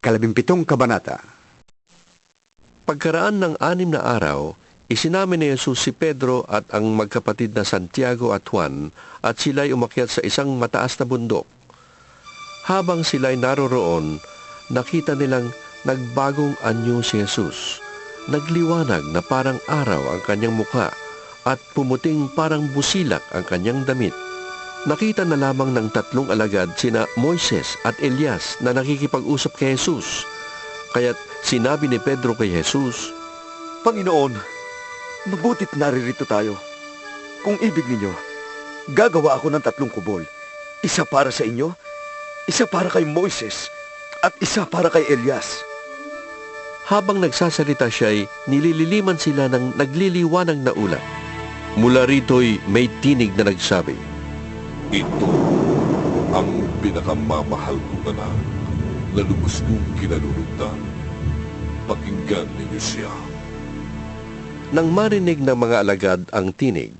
17 kabanata. Pagkaraan ng 6 na araw, isinamin ni Jesus si Pedro at ang magkapatid na Santiago at Juan at sila'y umakyat sa isang mataas na bundok. Habang sila'y naroroon, nakita nilang nagbagong anyo si Jesus. Nagliwanag na parang araw ang kanyang mukha at pumuting parang busilak ang kanyang damit. Nakita na lamang ng 3 alagad sina Moises at Elias na nakikipag-usap kay Jesus. Kaya't sinabi ni Pedro kay Jesus, Panginoon, mabutit naririto tayo. Kung ibig ninyo, gagawa ako ng 3 kubol. Isa para sa inyo, isa para kay Moises, at isa para kay Elias. Habang nagsasalita siya'y nilililiman sila ng nagliliwanag na ulap. Mula rito'y may tinig na nagsabi, Ito ang pinakamamahal kong anak na lubos kong kinalulugdan. Pakinggan ninyo siya. Nang marinig ng mga alagad ang tinig,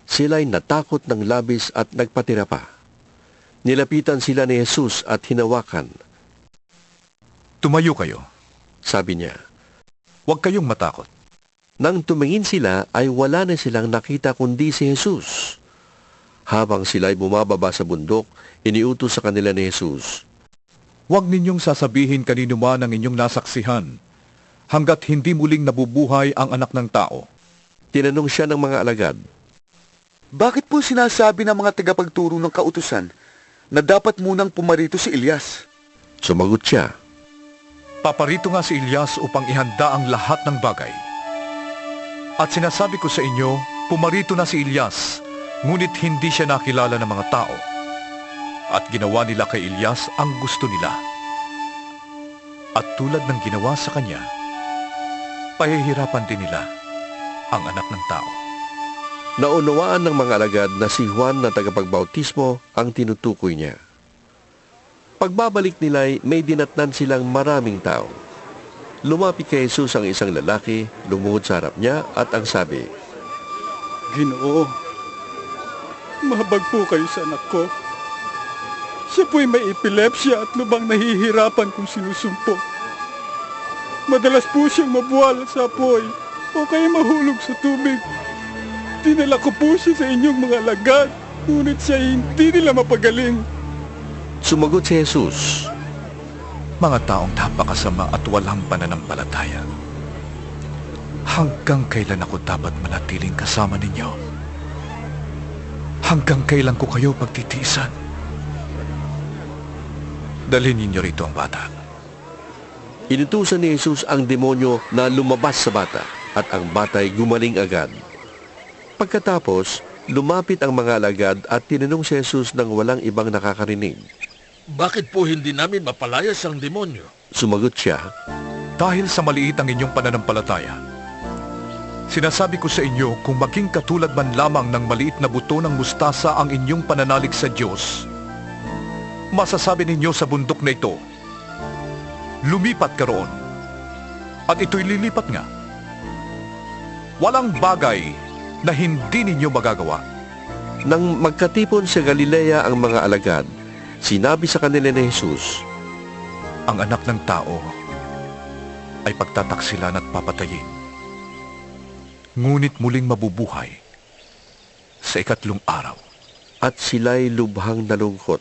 sila'y natakot ng labis at nagpatira pa. Nilapitan sila ni Jesus at hinawakan. Tumayo kayo. Sabi niya. Huwag kayong matakot. Nang tumingin sila ay wala na silang nakita kundi si Jesus. Habang sila'y bumababa sa bundok, iniutos sa kanila ni Jesus, Huwag ninyong sasabihin kanino man ang inyong nasaksihan, hanggat hindi muling nabubuhay ang anak ng tao. Tinanong siya ng mga alagad, Bakit po sinasabi ng mga tagapagturo ng kautusan na dapat munang pumarito si Elias? Sumagot siya, Paparito nga si Elias upang ihanda ang lahat ng bagay. At sinasabi ko sa inyo, pumarito na si Elias, ngunit hindi siya nakilala ng mga tao. At ginawa nila kay Elias ang gusto nila. At tulad ng ginawa sa kanya, pahihirapan din nila ang anak ng tao. Naunawaan ng mga alagad na si Juan na tagapagbautismo ang tinutukoy niya. Pagbabalik nila'y may dinatnan silang maraming tao. Lumapit kay Jesus ang isang lalaki, lumuhod sa harap niya at ang sabi, Ginoo, mahabag po kayo sa anak ko. Siya po'y may epilepsya at lubang nahihirapan kung sinusumpo. Madalas po siyang mabuwal sa apoy o kaya mahulog sa tubig. Dinala ko po siya sa inyong mga alagad, ngunit siya hindi nila mapagaling. Sumagot si Jesus, Mga taong napakasama at walang pananampalataya. Hanggang kailan ako dapat manatiling kasama ninyo? Hanggang kailan ko kayo pagtitiisan? Dalhin ninyo rito ang bata. Inutusan ni Jesus ang demonyo na lumabas sa bata at ang bata'y gumaling agad. Pagkatapos, lumapit ang mga alagad at tinanong si Jesus ng walang ibang nakakarinig. Bakit po hindi namin mapalayas ang demonyo? Sumagot siya, Dahil sa maliit ang inyong pananampalataya, sinasabi ko sa inyo kung maging katulad man lamang ng maliit na buto ng mustasa ang inyong pananalig sa Diyos, masasabi ninyo sa bundok na ito, lumipat ka roon, at ito'y lilipat nga. Walang bagay na hindi ninyo magagawa. Nang magkatipon sa Galilea ang mga alagad, sinabi sa kanila ni Jesus, Ang anak ng tao ay pagtataksilan at papatayin. Ngunit muling mabubuhay sa 3 araw. at sila'y lubhang nalungkot.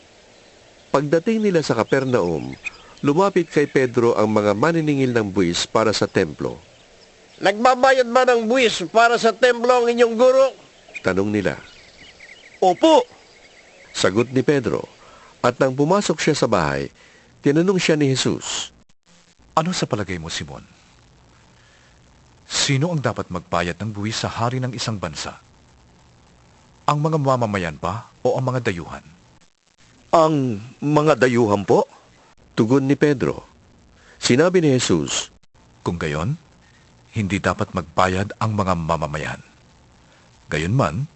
Pagdating nila sa Capernaum, lumapit kay Pedro ang mga maniningil ng buwis para sa templo. Nagbabayad ba ng buwis para sa templo ang inyong guro? Tanong nila. Opo! Sagot ni Pedro. At nang pumasok siya sa bahay, tinanong siya ni Jesus, Ano sa palagay mo, Simon? Sino ang dapat magbayad ng buwis sa hari ng isang bansa? Ang mga mamamayan ba o ang mga dayuhan? Ang mga dayuhan po? Tugon ni Pedro. Sinabi ni Jesus, Kung gayon, hindi dapat magbayad ang mga mamamayan. Gayunman,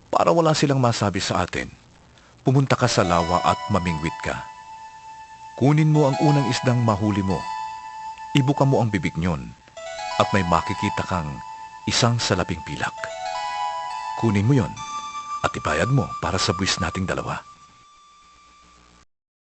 para wala silang masabi sa atin, pumunta ka sa lawa at mamingwit ka. Kunin mo ang unang isdang mahuli mo. Ibuka mo ang bibig nyon at may makikita kang isang salaping pilak. Kunin mo yon at ibayad mo para sa buwis nating dalawa.